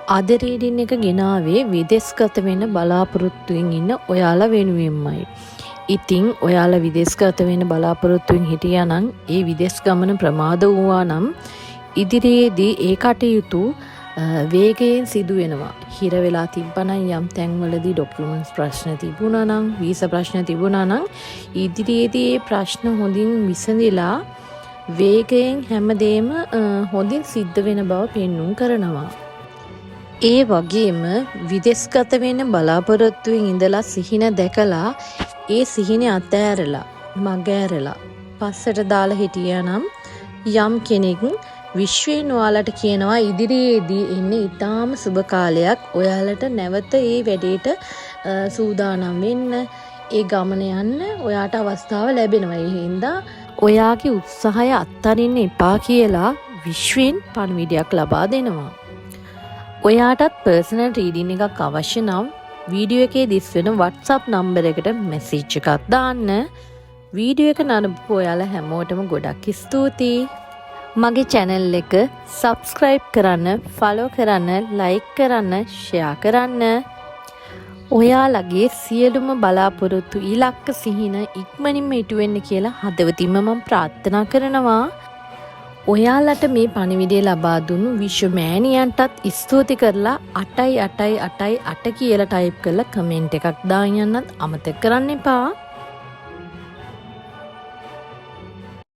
අද රීඩින් එක ගෙනාවේ විදේශගත වෙන්න බලාපොරොත්තුවෙන් ඉන්න ඔයාලා වෙනුවෙන්මයි. ඉතින් ඔයාලා විදේශගත වෙන්න බලාපොරොත්තුවෙන් හිටියා නම් ඒ විදේශ ගමන ප්‍රමාද වුණා නම් ඉදිරියේදී ඒ කටයුතු වේගයෙන් සිදු වෙනවා. හිර වෙලා තිබ්බනම් යම් තැන්වලදී ડોකියුමන්ට්ස් ප්‍රශ්න තිබුණා නම් වීසා ප්‍රශ්න තිබුණා නම් ඉදිරියේදී ඒ ප්‍රශ්න හොඳින් විසඳලා වේගයෙන් හැමදේම හොඳින් සිද්ධ වෙන බව පෙන්눔 කරනවා. ඒ වගේම විදේශගත වෙන්න බලාපොරොත්තුවෙන් ඉඳලා සිහින දැකලා ඒ සිහිනේ අතෑරලා මගහැරලා පස්සට දාලා හිටියා නම් යම් කෙනෙක් විශ්වයෙන් ඔයාලට කියනවා ඉදිරියේදී එන්නේ ඊටාම සුබ කාලයක් ඔයාලට නැවත ඒ වැඩේට සූදානම් වෙන්න ඒ ගමන යන්න ඔයාට අවස්ථාව ලැබෙනවා. ඒ හින්දා ඔයාගේ උත්සාහය අත්හරින්න එපා කියලා විශ්වයෙන් පණිවිඩයක් ලබා දෙනවා. ඔයාටත් පර්සනල් රීඩින් එකක් අවශ්‍ය නම් වීඩියෝ එකේ දිස්වෙන WhatsApp නම්බර එකට මෙසේජ් එකක් දාන්න. වීඩියෝ එක නරඹපු ඔයාලා හැමෝටම ගොඩක් ස්තුතියි. මගේ channel එක subscribe කරන්න, follow කරන්න, like කරන්න, share කරන්න. ඔයාලගේ සියලුම බලාපොරොත්තු ඉලක්ක සිහින ඉක්මනින්ම ඉටු වෙන්න කියලා හදවතින්ම මම ප්‍රාර්ථනා කරනවා. ඔයාලට මේ පණිවිඩය ලබා දුන්නු විශ්වමෑණියන්ටත් ස්තුති කරලා 88888 කියලා ටයිප් කරලා කමෙන්ට් එකක් දාන්න යන්නත් අමතක කරන්න එපා.